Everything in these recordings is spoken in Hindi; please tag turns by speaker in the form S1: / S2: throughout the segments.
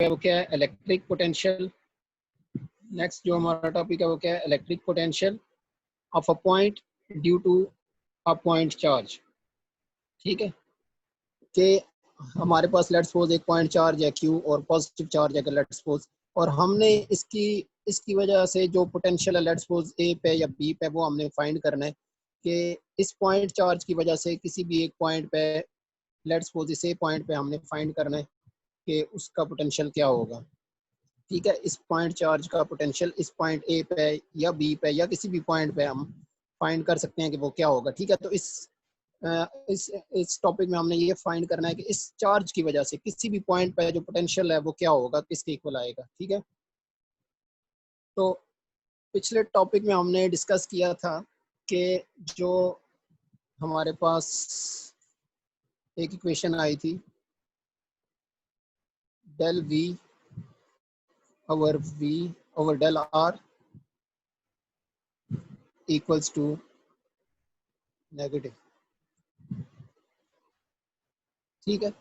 S1: है वो क्या है, इलेक्ट्रिक पोटेंशियल। नेक्स्ट जो हमारा टॉपिक है वो क्या है, electric potential of a point due to a point charge. ठीक है, कि हमारे पास लेट्स सपोज एक पॉइंट चार्ज है क्यू और पॉजिटिव चार्ज है लेट्स सपोज, और हमने इसकी वजह से जो पोटेंशियल है लेट्स सपोज ए पे या बी पे वो हमने फाइंड करना है कि इस पॉइंट चार्ज की वजह से किसी भी एक पॉइंट पे लेट्स सपोज इस ए पॉइंट पे हमने फाइंड करना है कि उसका पोटेंशियल क्या होगा। ठीक है, इस पॉइंट चार्ज का पोटेंशियल इस पॉइंट ए पे या बी पे या किसी भी पॉइंट पे हम फाइंड कर सकते हैं कि वो क्या होगा। ठीक है, तो इस टॉपिक में हमने ये फाइंड करना है कि इस चार्ज की वजह से किसी भी पॉइंट पे जो पोटेंशियल है वो क्या होगा, किसके इक्वल आएगा। ठीक है, तो पिछले टॉपिक में हमने डिस्कस किया था कि जो हमारे पास एक इक्वेशन आई थी del V over del R equals to negative. ठीक है,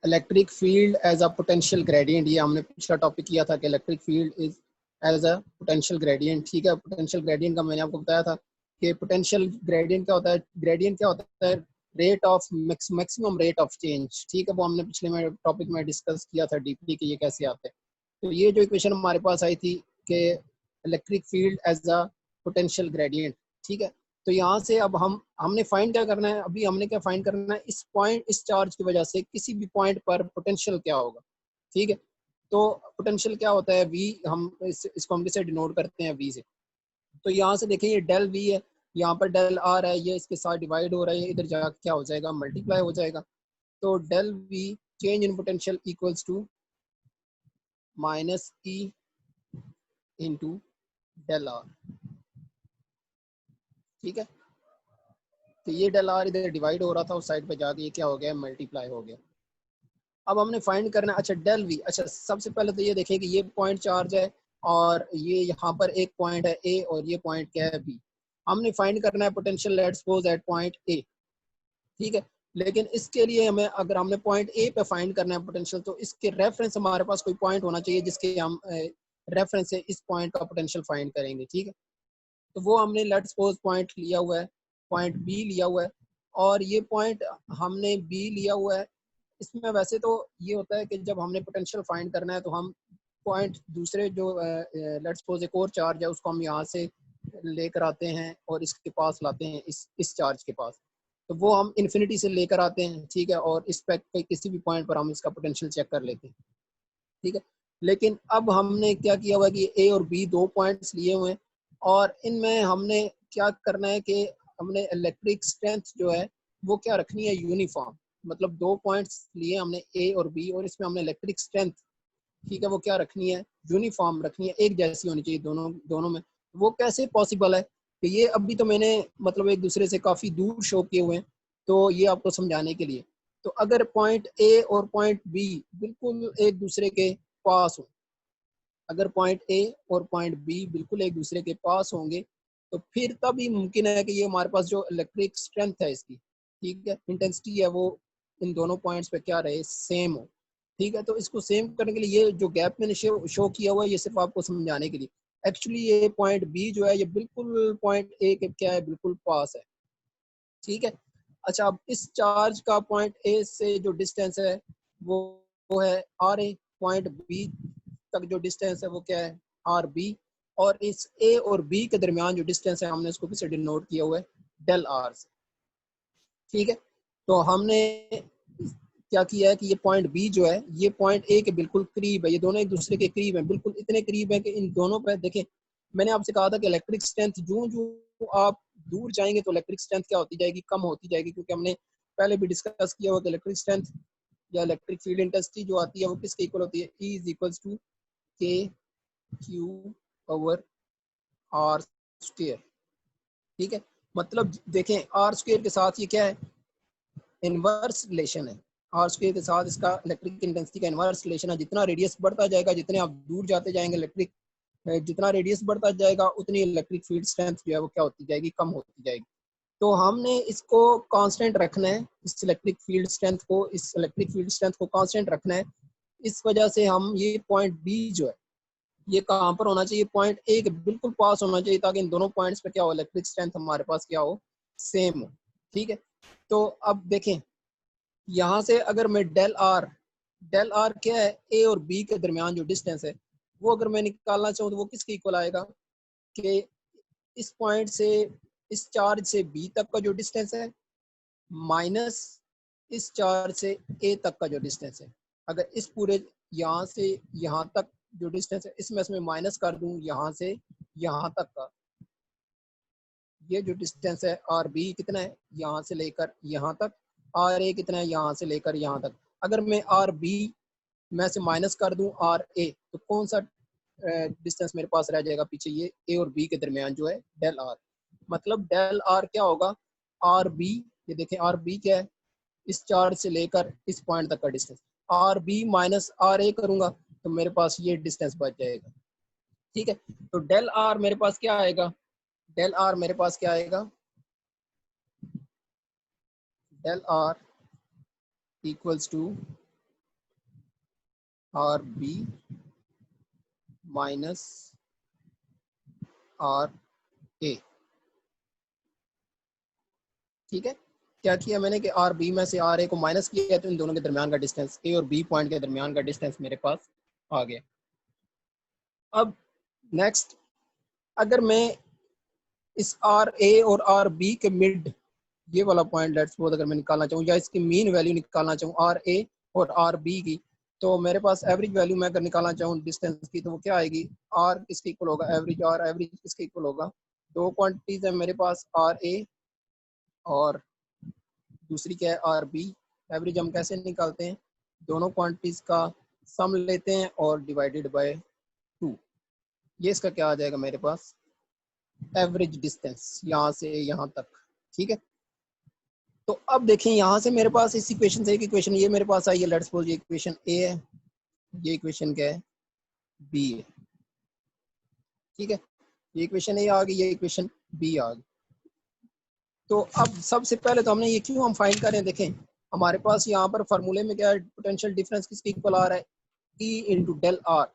S1: electric field as a potential gradient, ये हमने पिछला टॉपिक किया था कि electric field is as a potential gradient. ठीक है, पोटेंशियल ग्रेडियंट का मैंने आपको बताया था कि पोटेंशियल ग्रेडियंट क्या होता है, ग्रेडियंट क्या होता है, rate of maximum rate of change. ठीक है, वो हमने पिछले में टॉपिक में डिस्कस किया था डीपली कि ये कैसे आता है। तो ये जो इक्वेशन हमारे पास आई थी कि electric field as a potential gradient. ठीक है, तो यहाँ से अब हमने फाइंड क्या करना है, अभी हमने क्या फाइंड करना है, इस पॉइंट इस चार्ज की वजह से किसी भी पॉइंट पर पोटेंशियल क्या होगा। ठीक है, तो पोटेंशियल क्या होता है, वी, हम इसको हम किसे डिनोट करते हैं, वी से। तो यहाँ से देखें ये डेल वी है, यहाँ पर डेल आर है, ये इसके साथ डिवाइड हो रहा है, इधर जाकर क्या हो जाएगा, मल्टीप्लाई हो जाएगा। तो del V change in potential equals to minus E into del R. ठीक है, तो ये डेल आर इधर डिवाइड हो रहा था, उस साइड पे जाके ये क्या हो गया, मल्टीप्लाई हो गया। अब हमने फाइंड करना है, अच्छा डेल वी, अच्छा सबसे पहले तो ये देखें कि ये पॉइंट चार्ज है और ये यहाँ पर एक पॉइंट है ए और ये पॉइंट क्या है बी। हमने फाइंड करना है potential let's suppose at point A. ठीक है, लेकिन इसके लिए हमें, अगर हमने पॉइंट ए पे फाइंड करना है पोटेंशियल, तो इसके रेफरेंस हमारे पास कोई पॉइंट होना चाहिए जिसके हम रेफरेंस से इस पॉइंट का पोटेंशियल फाइंड करेंगे। ठीक है, तो वो हमने लेट्स सपोज पॉइंट लिया हुआ है, पॉइंट बी लिया हुआ है, और ये पॉइंट हमने बी लिया हुआ है। इसमें वैसे तो ये होता है कि जब हमने पोटेंशियल फाइंड करना है तो हम पॉइंट दूसरे जो लेट्स सपोज एक और चार्ज है उसको हम यहाँ से लेकर आते हैं और इसके पास लाते हैं, इस चार्ज के पास, तो वो हम इन्फिनिटी से लेकर आते हैं। ठीक है, और इस पे किसी भी पॉइंट पर हम इसका पोटेंशियल चेक कर लेते हैं। ठीक है, लेकिन अब हमने क्या किया हुआ कि ए और बी दो पॉइंट्स लिए हुए हैं, और इनमें हमने क्या करना है कि हमने इलेक्ट्रिक स्ट्रेंथ जो है वो क्या रखनी है, यूनिफॉर्म। मतलब दो पॉइंट्स लिए हमने ए और बी, और इसमें हमने इलेक्ट्रिक स्ट्रेंथ, ठीक है, वो क्या रखनी है, यूनिफॉर्म रखनी है, एक जैसी होनी चाहिए दोनों दोनों में। वो कैसे पॉसिबल है कि ये अभी तो मैंने मतलब एक दूसरे से काफ़ी दूर शो किए हुए हैं, तो ये आपको समझाने के लिए। तो अगर पॉइंट ए और पॉइंट बी बिल्कुल एक दूसरे के पास हो, अगर पॉइंट ए और पॉइंट बी बिल्कुल एक दूसरे के पास होंगे, तो फिर तभी मुमकिन है कि ये हमारे पास जो इलेक्ट्रिक स्ट्रेंथ है इसकी, ठीक है, इंटेंसिटी है, वो इन दोनों पॉइंट्स पे क्या रहे, सेम हो। ठीक है, तो इसको सेम करने के लिए ये जो गैप मैंने शो किया हुआ है ये सिर्फ आपको समझाने के लिए। एक्चुअली ये पॉइंट बी जो है ये बिल्कुल पॉइंट ए के क्या है, बिल्कुल पास है। ठीक है, अच्छा अब इस चार्ज का पॉइंट ए से जो डिस्टेंस है वो है आर ए, पॉइंट बी तक जो डिस्टेंस है वो क्या है, आर बी, और इस ए और बी के दरमियान जो डिस्टेंस है हमने इसको किससे डिनोट किया हुआ है, डेल आर से। ठीक है, तो हमने क्या किया है कि ये पॉइंट बी जो है ये पॉइंट ए के बिल्कुल करीब है, ये दोनों एक दूसरे के करीब हैं, बिल्कुल इतने करीब है कि इन दोनों पर देखें, मैंने आपसे कहा था कि इलेक्ट्रिक स्ट्रेंथ जो जो आप दूर जाएंगे तो इलेक्ट्रिक स्ट्रेंथ क्या होती जाएगी, कम होती जाएगी, क्योंकि हमने पहले भी डिस्कस किया हुआ कि इलेक्ट्रिक स्ट्रेंथ या इलेक्ट्रिक फील्ड इंटेंसिटी जो आती है वो किसके इक्वल होती है, E is equals to K Q over R square. ठीक है, मतलब देखें आर स्क्वायर के साथ ये क्या है, इनवर्स रिलेशन है, आर स्क्वायर के साथ इसका इलेक्ट्रिक इंटेंसिटी का इनवर्स रिलेशन है। जितना रेडियस बढ़ता जाएगा, जितने आप दूर जाते जाएंगे इलेक्ट्रिक, जितना रेडियस बढ़ता जाएगा उतनी इलेक्ट्रिक फील्ड स्ट्रेंथ जो है वो क्या होती जाएगी, कम होती जाएगी। तो हमने इसको कांस्टेंट रखना है, इस इलेक्ट्रिक फील्ड स्ट्रेंथ को कांस्टेंट रखना है। इस वजह से हम ये पॉइंट बी जो है ये कहाँ पर होना चाहिए, पॉइंट ए के बिल्कुल पास होना चाहिए, ताकि इन दोनों पॉइंट्स पे क्या हो, इलेक्ट्रिक स्ट्रेंथ हमारे पास क्या हो, सेम हो। ठीक है, तो अब देखें यहाँ से अगर मैं डेल आर क्या है, ए और बी के दरमियान जो डिस्टेंस है वो अगर मैं निकालना चाहूँ तो वो किसके इक्वल आएगा कि इस पॉइंट से इस चार्ज से बी तक का जो डिस्टेंस है माइनस इस चार्ज से ए तक का जो डिस्टेंस है। अगर इस पूरे यहाँ से यहाँ तक जो डिस्टेंस है इसमें माइनस कर दूं यहाँ से यहाँ तक का, ये जो डिस्टेंस है आर बी कितना है यहाँ से लेकर यहाँ तक, आर ए कितना है यहाँ से लेकर यहाँ तक। अगर मैं आर बी में से माइनस कर दूं आर ए तो कौन सा डिस्टेंस मेरे पास रह जाएगा पीछे, ये ए और बी के दरमियान जो है डेल आर। मतलब डेल आर क्या होगा, आर बी, ये देखें आर बी क्या है, इस चार्ज से लेकर इस पॉइंट तक का distance, R B minus R A करूंगा तो मेरे पास ये डिस्टेंस बच जाएगा। ठीक है, तो डेल आर मेरे पास क्या आएगा, डेल आर मेरे पास क्या आएगा, del R equals to R B minus R A. ठीक है, क्या किया मैंने कि आर बी में से आर ए को माइनस किया है तो इन दोनों के दरमियान का डिस्टेंस, ए और बी पॉइंट के दरमियान का डिस्टेंस मेरे पास आ गया। अब नेक्स्ट, अगर मैं इस आर ए और आर बी के मिड ये वाला पॉइंट लेट्स सपोज अगर मैं निकालना चाहूँ या इसकी मीन वैल्यू निकालना चाहूँ आर ए और आर बी की, तो मेरे पास एवरेज वैल्यू मैं अगर निकालना चाहूँ डिस्टेंस की तो वो क्या आएगी, आर किसके इक्वल होगा, एवरेज, और एवरेज किसके इक्वल होगा, दो क्वांटिटीज है मेरे पास आर ए और दूसरी क्या है आर बी। एवरेज हम कैसे निकालते हैं, दोनों क्वांटिटीज का सम लेते हैं और डिवाइडेड बाय 2, ये इसका क्या आ जाएगा मेरे पास, एवरेज डिस्टेंस यहाँ से यहाँ तक। ठीक है, तो अब देखें यहाँ से मेरे पास इस इक्वेशन से एक इक्वेशन ये मेरे पास आई है, लेट्स सपोज ये इक्वेशन ए है, ये इक्वेशन क्या है, बी है। ठीक है, ये इक्वेशन ए आ गई, ये इक्वेशन बी आ गई। तो अब सबसे पहले तो हमने ये क्यों हम फाइंड करें, देखें हमारे पास यहाँ पर फार्मूले में क्या है, पोटेंशियल डिफरेंस किसके इक्वल आ रहा है, ई इंटू डेल आर।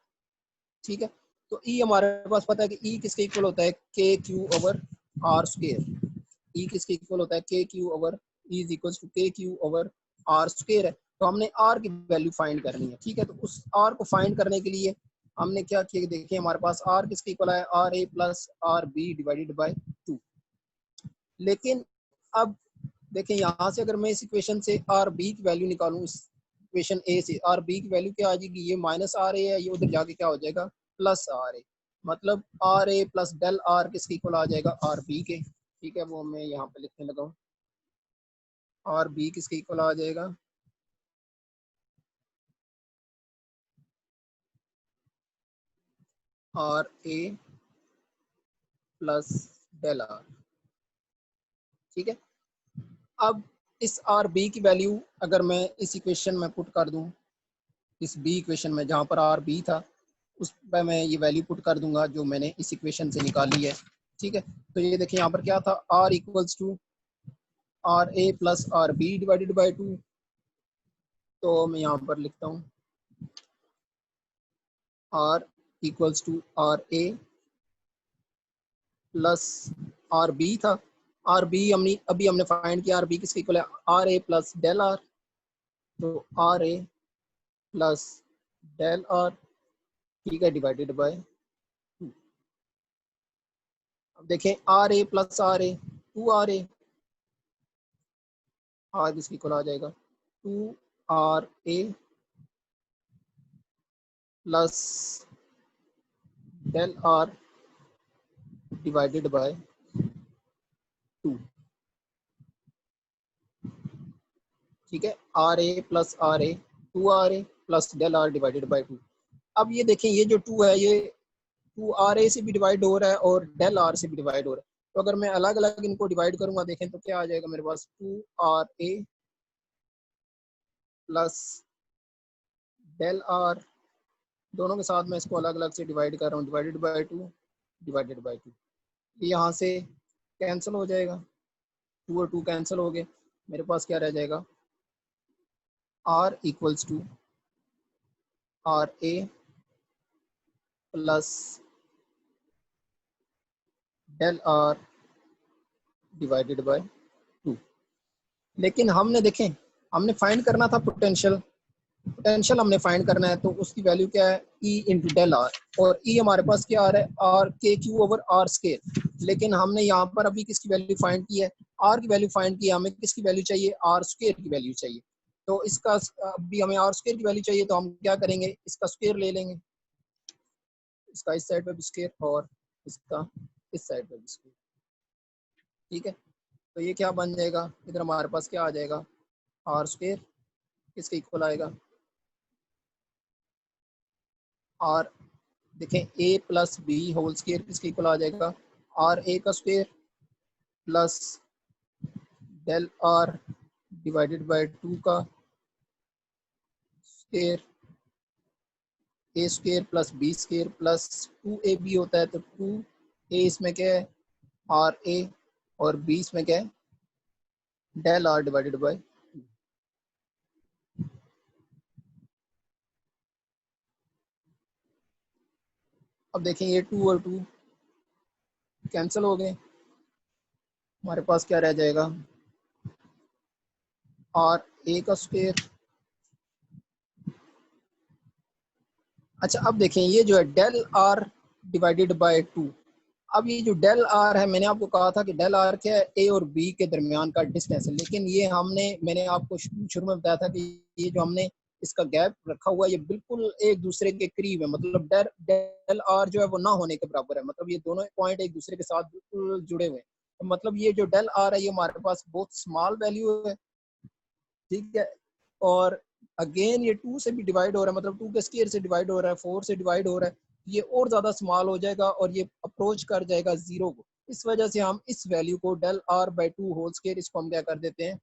S1: ठीक है, तो ई हमारे पास पता है कि ई किसके इक्वल होता है, K Q over R square. E किसके इक्वल होता है, K Q over, E is equal to K Q over R square है। तो हमने आर की वैल्यू फाइंड करनी है। ठीक है, तो उस आर को फाइंड करने के लिए हमने क्या किया, देखिए हमारे पास आर किसके इक्वल है, R A plus R B divided by 2। लेकिन अब देखें यहाँ से अगर मैं इस इक्वेशन से आर बी की वैल्यू निकालूं, इस इक्वेशन ए से आर बी की वैल्यू क्या आ जाएगी, ये माइनस आर ए है, ये उधर जाके क्या हो जाएगा प्लस आर ए। मतलब R A plus del R किसके इक्वल आ जाएगा, आर बी के। ठीक है, वो मैं यहाँ पे लिखने लगा हूँ, आर बी किसके इक्वल आ जाएगा, R A plus del R. ठीक है, अब इस आर बी की वैल्यू अगर मैं इस इक्वेशन में पुट कर दूं, इस बी इक्वेशन में जहाँ पर आर बी था उस पर मैं ये वैल्यू पुट कर दूंगा जो मैंने इस इक्वेशन से निकाली है। ठीक है, तो ये देखिए यहाँ पर क्या था, R equals to R A plus R B divided by 2। तो मैं यहाँ पर लिखता हूँ R equals to R A plus R B था, आर बी हमने अभी हमने फाइंड किया, आर बी किसके इक्वल है, R A plus del R. तो R A plus del R, ठीक है, डिवाइडेड बाय 2। अब देखें R A plus R A, 2 R A, R किसके इक्वल आ जाएगा, 2 R A plus del R divided by 2। ठीक है, R A plus R A, 2 R A plus del R divided by 2। अब ये देखें ये जो 2 है ये 2 आर ए से भी डिवाइड हो रहा है और डेल आर से भी डिवाइड हो रहा है। तो अगर मैं अलग अलग इनको डिवाइड करूंगा देखें तो क्या आ जाएगा मेरे पास, 2 R A plus del R, दोनों के साथ मैं इसको अलग अलग से डिवाइड कर रहा हूँ, डिवाइडेड बाय 2 डिवाइडेड बाय 2। ये यहाँ से कैंसिल हो जाएगा, 2 और 2 कैंसिल हो गए, मेरे पास क्या रह जाएगा, R equals to R A plus del R divided by 2। लेकिन हमने देखें, हमने फाइंड करना था पोटेंशियल, पोटेंशियल हमने फाइंड करना है, तो उसकी वैल्यू क्या है, ई इंटू डेल आर, और ई हमारे पास क्या आ रहा है, आर के क्यू ओवर आर स्केयर। लेकिन हमने यहाँ पर अभी किसकी वैल्यू फाइंड की है, आर की वैल्यू फाइंड की है, हमें किसकी वैल्यू चाहिए, आर स्केयर की वैल्यू चाहिए। तो इसका अभी हमें आर स्केयर की वैल्यू चाहिए, तो हम क्या करेंगे, इसका स्केयर ले लेंगे, इसका इस साइड पे भी स्केयर और इसका इस साइड पे भी स्केयर। ठीक है, तो ये क्या बन जाएगा, इधर हमारे पास क्या आ जाएगा, आर स्केयर किसके इक्वल आएगा, आर देखें A plus B whole square किसके इक्वल आ जाएगा, आर ए का square plus del R divided by 2 का square, A square plus B square plus 2 A B होता है, तो 2 ए इसमें क्या है, आर ए, और बी इसमें क्या है, डेल आर डिवाइडेड बाय। अब देखें ये 2 और 2 कैंसिल हो गए, हमारे पास क्या रह जाएगा, आर ए का स्क्वायर। अच्छा अब देखें ये जो है डेल आर डिवाइडेड बाय 2, अब ये जो डेल आर है, मैंने आपको कहा था कि डेल आर क्या है, ए और बी के दरमियान का डिस्टेंस है, लेकिन ये मैंने आपको शुरू में बताया था कि ये जो हमने इसका गैप रखा हुआ है, ये बिल्कुल एक दूसरे के करीब है, मतलब डेल आर जो है वो ना होने के बराबर है, मतलब ये दोनों पॉइंट एक दूसरे के साथ बिल्कुल जुड़े हुए हैं। तो मतलब ये जो डेल आर है, ये हमारे पास बहुत स्मॉल वैल्यू है, ठीक है, और अगेन ये 2 से भी डिवाइड हो रहा है, मतलब 2 के स्क्वायर से डिवाइड हो रहा है, 4 से डिवाइड हो रहा है, ये और ज़्यादा स्मॉल हो जाएगा और ये अप्रोच कर जाएगा 0 को। इस वजह से हम इस वैल्यू को del R by 2 whole square, इसको हम क्या कर देते हैं,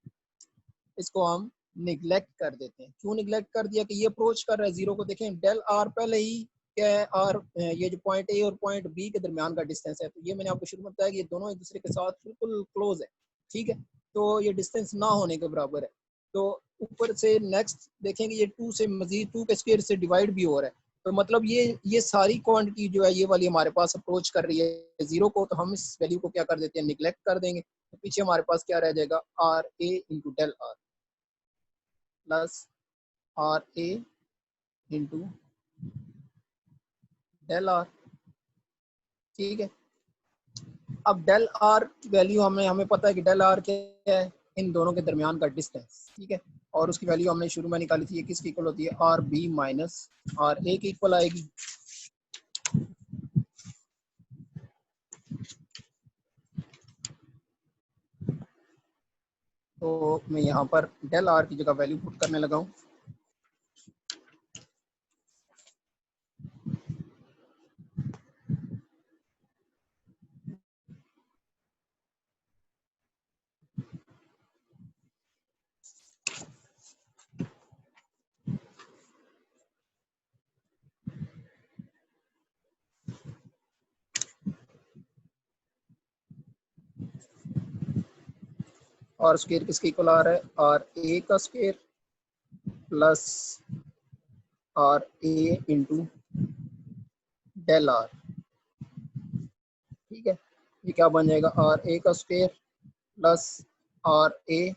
S1: इसको हम निगलेक्ट कर देते हैं। क्यों निगलेक्ट कर दिया, कि ये अप्रोच कर रहा है 0 को। देखें डेल आर पहले ही क्या है, आर ये जो पॉइंट ए और पॉइंट बी के दरमियान का डिस्टेंस है, तो ये मैंने आपको शुरू में बताया कि ये दोनों एक दूसरे के साथ बिल्कुल क्लोज है, ठीक है, तो ये डिस्टेंस ना होने के बराबर है। तो ऊपर से नेक्स्ट देखेंगे ये 2 से मजीद 2 के स्क्वायर से डिवाइड भी हो रहा है, तो मतलब ये सारी क्वांटिटी जो है ये वाली हमारे पास अप्रोच कर रही है 0 को, तो हम इस वैल्यू को क्या कर देते हैं, निगलेक्ट कर देंगे, तो पीछे हमारे पास क्या रह जाएगा, R A into del R plus R A into del R. ठीक है, अब डेल आर की वैल्यू हमें पता है कि डेल आर क्या है, इन दोनों के दरमियान का डिस्टेंस, ठीक है, और उसकी वैल्यू हमने शुरू में निकाली थी, ये किसकी इक्वल होती है, आर बी माइनस आर ए की इक्वल आएगी। तो मैं यहाँ पर डेल आर की जगह वैल्यू पुट करने लगा हूँ, और स्क्वायर किसके इक्वल आ रहा है, आर ए का square plus R A into del R. ठीक है, ये क्या बन जाएगा, आर ए का स्क्वायर प्लस आर ए,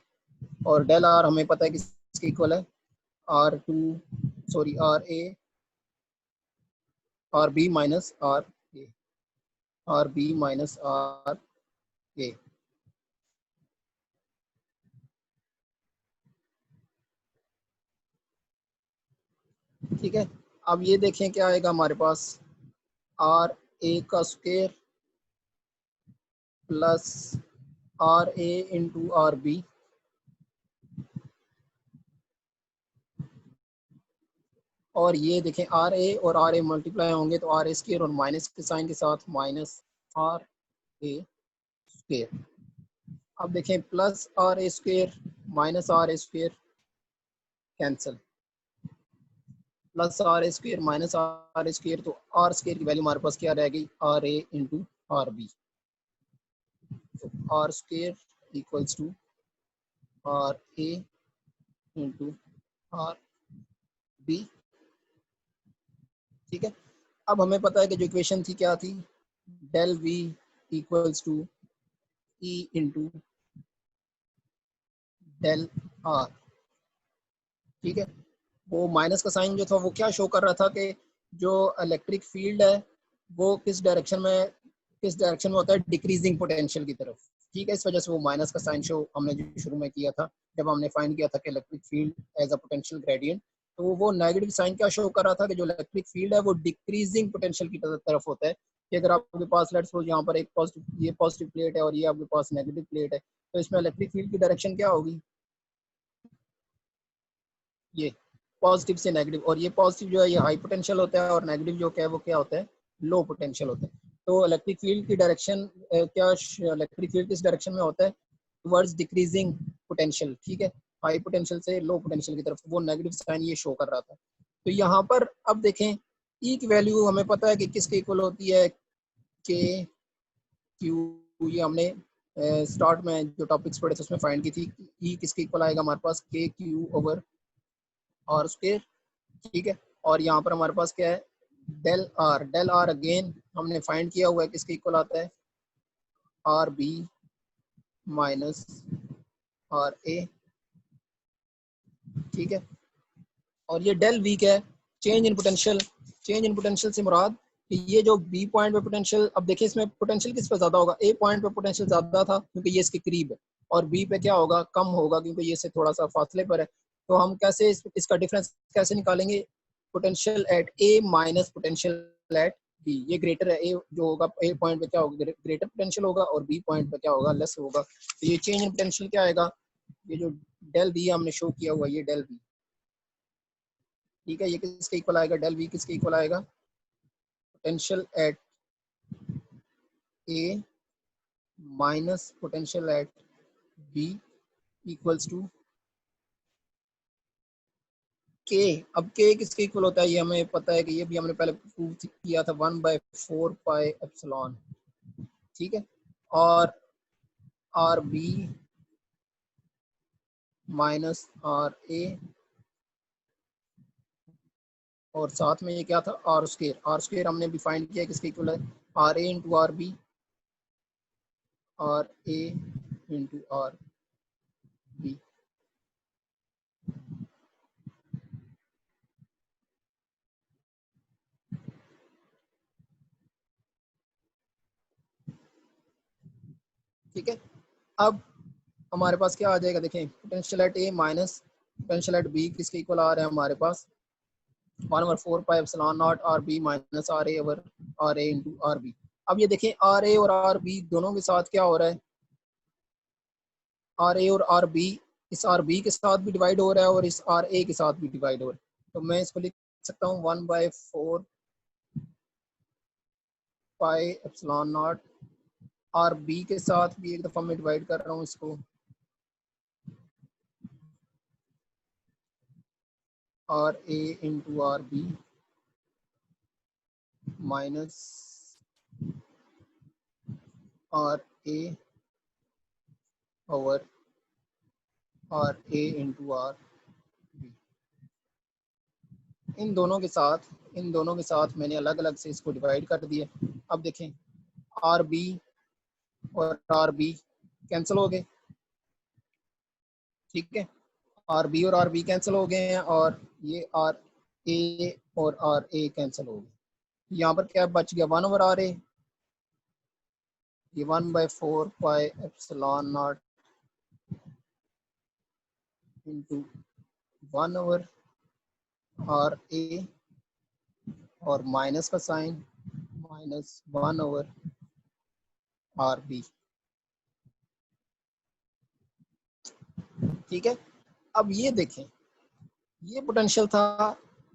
S1: और डेल आर हमें पता है किसके इक्वल है, R two sorry R A, R B minus R A, R B minus R A. ठीक है, अब ये देखें क्या आएगा हमारे पास, आर ए का square plus R A into R B, और ये देखें आर ए और आर ए मल्टीप्लाई होंगे तो आर ए स्क्वायर, और माइनस के साइन के साथ माइनस आर ए स्क्वायर। अब देखें plus R A square minus R A square cancel, plus R A square minus R A square, तो आर स्क्वायर की वैल्यू हमारे पास क्या रह गई, R A into R B, तो R square equals to R A into R B. ठीक है। अब हमें पता है कि जो इक्वेशन थी क्या थी, del V equals to E into del R. ठीक है, वो माइनस का साइन जो था वो क्या शो कर रहा था कि जो इलेक्ट्रिक फील्ड है वो किस डायरेक्शन में होता है, डिक्रीजिंग पोटेंशियल की तरफ। ठीक है, इस वजह से वो माइनस का साइन शो हमने जो शुरू में किया था, जब हमने फाइंड किया था कि electric field as a potential gradient, तो वो नेगेटिव साइन क्या शो कर रहा था कि जो इलेक्ट्रिक फील्ड है वो डिक्रीजिंग पोटेंशियल की तरफ होता है। कि अगर आपके पास लेट्स सपोज यहाँ पर एक पॉजिटिव, ये पॉजिटिव प्लेट है और ये आपके पास नेगेटिव प्लेट है, तो इसमें इलेक्ट्रिक फील्ड की डायरेक्शन क्या होगी, ये पॉजिटिव से नेगेटिव, और ये पॉजिटिव जो है ये हाई पोटेंशियल होता है और नेगेटिव जो क्या है वो क्या होता है, लो पोटेंशियल होता है। तो इलेक्ट्रिक फील्ड की डायरेक्शन क्या, इलेक्ट्रिक फील्ड किस डायरेक्शन में होता है, टुवर्ड्स डिक्रीजिंग पोटेंशियल। ठीक है, हाई पोटेंशियल से लो पोटेंशियल की तरफ, वो नेगेटिव साइन ये शो कर रहा था। तो यहाँ पर अब देखें ई की वैल्यू हमें पता है कि किसके इक्वल होती है, के क्यू, ये हमने स्टार्ट में जो टॉपिक्स पढ़े थे उसमें फाइंड की थी। ई किसके इक्वल आएगा हमारे पास, के क्यू ओवर आर स्क्वायर। ठीक है, और यहाँ पर हमारे पास क्या है, डेल आर अगेन हमने फाइंड किया हुआ है किसके इक्वल आता है, are B minus R A. ठीक है, और ये डेल वी क्या है, change in potential. Change in potential से मुराद कि ये जो बी पॉइंट पे पोटेंशियल, अब देखिए इसमें पोटेंशियल किस पे ज्यादा होगा, ए पॉइंट पे पोटेंशियल ज्यादा था क्योंकि ये इसके करीब है, और बी पे क्या होगा, कम होगा क्योंकि ये इससे थोड़ा सा फासले पर है। तो हम कैसे इसका डिफरेंस कैसे निकालेंगे, potential at A minus potential at B, ये ग्रेटर है, ए जो होगा ए पॉइंट पे क्या होगा, ग्रेटर पोटेंशियल होगा, और बी पॉइंट पे क्या होगा, लेस होगा। तो ये चेंज इन पोटेंशियल क्या आएगा, ये जो डेल बी हमने शो किया हुआ ये डेल बी। ठीक है, ये किसके इक्वल आएगा, डेल वी किसके इक्वल आएगा, potential at A minus potential at B equals to K. अब के किसके इक्वल होता है, ये हमें पता है कि ये भी हमने पहले प्रूव किया था, 1/4 पाई एप्सिलॉन। ठीक है, और are B minus R A, और साथ में ये क्या था, आर स्क्वायर। आर स्क्वायर हमने भी फाइंड किया किसके इक्वल है, R A into R B, R A into R B. ठीक है, अब हमारे पास क्या आ जाएगा, देखें potential at A minus potential at B किसके इक्वल आ रहा है हमारे पास, 1/4 pi epsilon naught R B minus R A over R A into R B. अब ये देखें आर ए और आर बी दोनों के साथ क्या हो रहा है, आर ए और आर बी इस आर बी के साथ भी डिवाइड हो रहा है और इस आर ए के साथ भी डिवाइड हो रहा है। तो मैं इसको लिख सकता हूँ 1/4 pi epsilon naught, R B के साथ भी एक दफ़ा मैं डिवाइड कर रहा हूँ इसको, R A into R B minus R A over R A into R B. इन दोनों के साथ मैंने अलग अलग से इसको डिवाइड कर दिया। अब देखें आर बी और आर बी कैंसिल हो गए। ठीक है, आर बी और आर बी कैंसिल हो गए हैं, और ये आर ए और आर ए कैंसिल हो गए। यहाँ पर क्या बच गया, 1 ओवर आर ए, ये 1/4 pi epsilon not into 1 over R A, और माइनस का sign minus 1 over R B. ठीक है, अब ये देखें ये पोटेंशियल था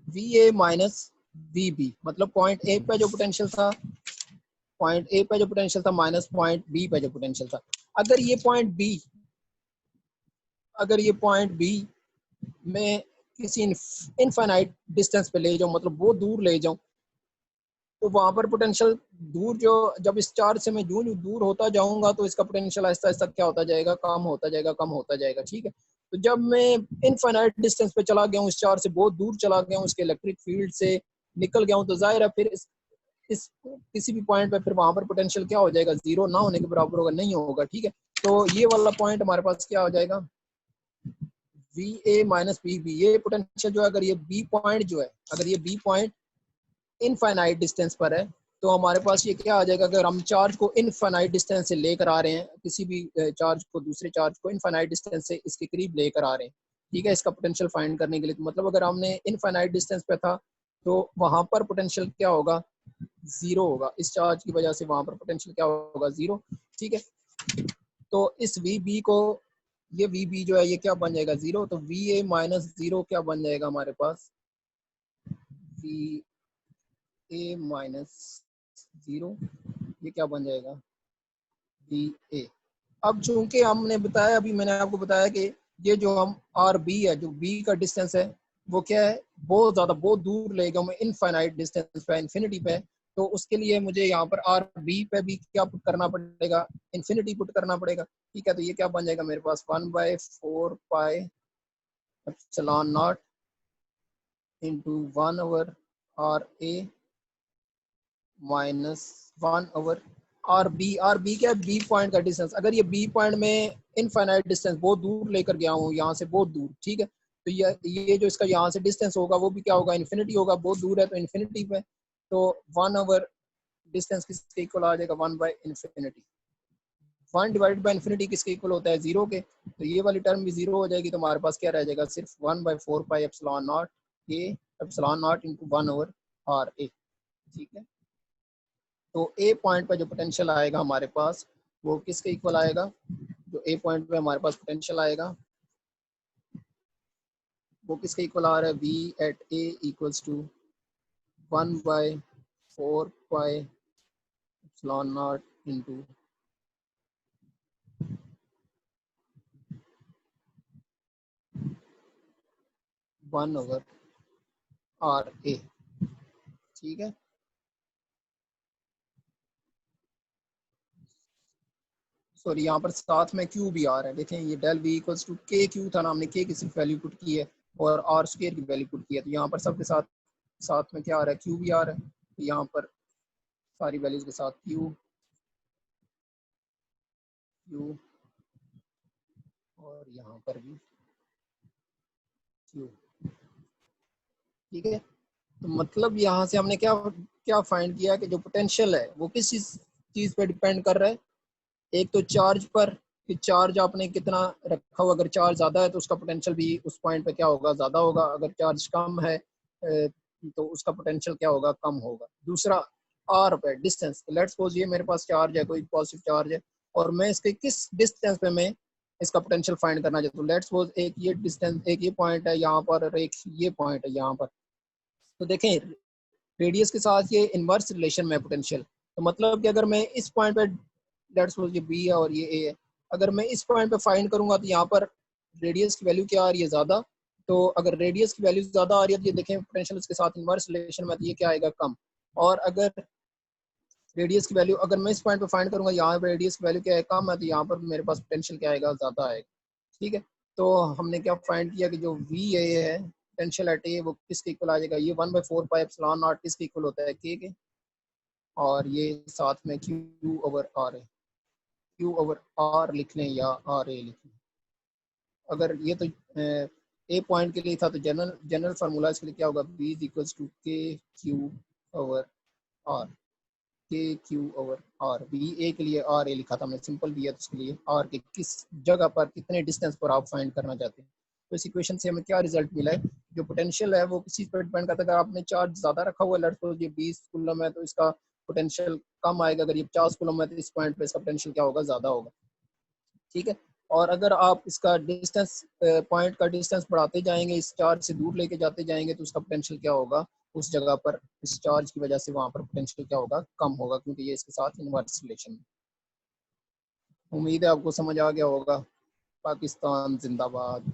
S1: V A minus V B, मतलब पॉइंट ए पे जो पोटेंशियल था, पॉइंट ए पे जो पोटेंशियल था माइनस पॉइंट बी पे जो पोटेंशियल था। अगर ये पॉइंट बी, अगर ये पॉइंट बी में किसी इनफाइनाइट डिस्टेंस पे ले जाऊं, मतलब वो दूर ले जाऊं, तो वहां पर पोटेंशियल दूर जो, जब इस चार्ज से मैं जो दूर होता जाऊंगा तो इसका पोटेंशियल आहिस्ता आहिस्ता क्या होता जाएगा, कम होता जाएगा, कम होता जाएगा। ठीक है, तो जब मैं इनफाइनाइट डिस्टेंस पे चला गया हूँ, इस चार्ज से बहुत दूर चला गया हूँ, इसके इलेक्ट्रिक फील्ड से निकल गया हूँ तो जाहिर है फिर इस किसी भी पॉइंट पे फिर वहां पर पोटेंशियल क्या हो जाएगा, जीरो ना होने के बराबर होगा, नहीं होगा। ठीक है, तो ये वाला पॉइंट हमारे पास क्या हो जाएगा, V A minus B B. ये पोटेंशियल जो है, अगर ये बी पॉइंट जो है, अगर ये बी पॉइंट इनफाइनाइट डिस्टेंस पर है तो हमारे पास ये क्या आ जाएगा, अगर हम चार्ज को इनफाइनाइट डिस्टेंस से लेकर आ रहे हैं, किसी भी चार्ज को दूसरे चार्ज को इनफाइनाइट डिस्टेंस से इसके करीब लेकर आ रहे हैं, ठीक है, इसका पोटेंशियल फाइंड करने के लिए, तो मतलब अगर हमने इनफाइनाइट डिस्टेंस पे था तो वहां पर पोटेंशियल क्या होगा, जीरो होगा। इस चार्ज की वजह से वहां पर पोटेंशियल क्या होगा, जीरो। ठीक है, तो इस वी बी को, ये वी बी जो है ये क्या बन जाएगा, जीरो। तो वी ए माइनस जीरो क्या बन जाएगा हमारे पास, वी ए माइनस जीरो, ये क्या बन जाएगा, बी ए। अब चूंकि हमने बताया, अभी मैंने आपको बताया कि ये जो हम आर बी है, जो बी का डिस्टेंस है वो क्या है, बहुत ज्यादा, बहुत दूर लेगा हमें इनफाइनाइट डिस्टेंस पे, इन्फिनिटी पे। तो उसके लिए मुझे यहाँ पर आर बी पे भी क्या पुट करना पड़ेगा, इन्फिनिटी पुट करना पड़ेगा। ठीक है, तो ये क्या बन जाएगा मेरे पास, 1/4 pi epsilon not into 1/r a minus 1/r B. R B क्या है, बी पॉइंट का डिस्टेंस। अगर ये बी पॉइंट में इनफाइनाइट डिस्टेंस, बहुत दूर लेकर गया हूँ यहाँ से, बहुत दूर, ठीक है, तो ये जो इसका यहाँ से डिस्टेंस होगा वो भी क्या होगा, इन्फिनिटी होगा, बहुत दूर है तो इन्फिनिटी पे। तो 1/, डिस्टेंस किसके इक्वल आ जाएगा, 1/इन्फिनिटी। 1 डिवाइडेड बाई इन्फिनिटी किसके इक्वल होता है, जीरो के। तो ये वाली टर्म भी जीरो हो जाएगी, तो हमारे पास क्या रह जाएगा, सिर्फ 1/4 pi epsilon not A epsilon not into 1/r a। ठीक है, तो ए पॉइंट पर जो पोटेंशियल आएगा हमारे पास वो किसके इक्वल आएगा, जो ए पॉइंट पे हमारे पास पोटेंशियल आएगा वो किसके इक्वल आ रहा है, V at A equals to 1/4 pi epsilon not into 1/r a। ठीक है, सॉरी यहाँ पर साथ में क्यू भी आ रहा है, देखें ये del V equals to K Q था ना, हमने के की सिर्फ वैल्यू पुट की है और आर स्क्वायर की वैल्यू पुट की है, तो यहाँ पर सबके साथ साथ में क्या आ रहा है, क्यू भी आ रहा है। तो यहाँ पर सारी वैल्यूज के साथ क्यू क्यू और यहाँ पर भी क्यू। ठीक है, तो मतलब यहाँ से हमने क्या क्या फाइंड किया कि जो पोटेंशियल है वो किस चीज पे डिपेंड कर रहा है, एक तो चार्ज पर, कि चार्ज आपने कितना रखा हो, अगर चार्ज ज्यादा है तो उसका पोटेंशियल भी उस पॉइंट पे क्या होगा, ज्यादा होगा, अगर चार्ज कम है तो उसका पोटेंशियल क्या होगा, कम होगा। दूसरा आर पे डिस्टेंस, लेट्स सपोज ये मेरे पास चार्ज है, कोई पॉजिटिव चार्ज है और मैं इसके किस डिस्टेंस पे मैं इसका पोटेंशियल फाइंड करना चाहता हूँ। लेट्स सपोज एक ये डिस्टेंस, एक ये पॉइंट है यहाँ पर और एक ये पॉइंट है यहाँ पर, तो देखें रेडियस के साथ ये इनवर्स रिलेशन में पोटेंशियल। तो मतलब कि अगर मैं इस पॉइंट पे, लेट्स सपोज ये बी है और ये ए है, अगर मैं इस पॉइंट पे फाइंड करूंगा तो यहाँ पर रेडियस की वैल्यू क्या आ रही है, ज्यादा। तो अगर रेडियस की वैल्यू ज्यादा आ रही है तो ये देखें पोटेंशियल इसके साथ इनवर्स रिलेशन में, तो ये क्या आएगा, कम। और अगर रेडियस की वैल्यू, अगर मैं इस पॉइंट पे फाइंड करूंगा यहाँ पर रेडियस की वैल्यू क्या है, कम है, तो यहाँ पर मेरे पास पोटेंशियल क्या आएगा, ज्यादा आएगा। ठीक है, तो हमने क्या फाइंड किया कि जो वी ए है पोटेंशियल एट ए वो किसके इक्वल आ जाएगा, ये 1/4 पाई एप्सिलॉन नॉट किसके इक्वल होता है, के। और ये साथ में क्यू ओवर आर है, क्यू ओवर आर लिख लें या आर ए लिख लें। अगर ये तो ए पॉइंट के लिए था तो जनरल जनरल फार्मूला इसके लिए क्या होगा, B is equals to K Q over are, के क्यू ओवर आर। बी ए के लिए आर ए लिखा था हमने, सिंपल भी है, तो उसके लिए आर के किस जगह पर, कितने डिस्टेंस पर आप फाइंड करना चाहते हैं। तो इस इक्वेशन से हमें क्या रिजल्ट मिला है, जो पोटेंशियल है वो किसी पर डिपेंड करता है। अगर आपने चार्ज ज्यादा रखा हुआ है, लेट्स सपोज ये 20 कूलम है तो इसका पोटेंशियल कम आएगा, अगर ये 50 कूलम है तो इस पॉइंट पे इसका पोटेंशियल क्या होगा, ज्यादा होगा। ठीक है, और अगर आप इसका डिस्टेंस, पॉइंट का डिस्टेंस बढ़ाते जाएंगे, इस चार्ज से दूर लेके जाते जाएंगे, तो उसका पोटेंशियल क्या होगा, उस जगह पर इस चार्ज की वजह से वहां पर पोटेंशियल क्या होगा, कम होगा, क्योंकि ये इसके साथ इनवर्स रिलेशन है। उम्मीद है आपको समझ आ गया होगा। पाकिस्तान जिंदाबाद।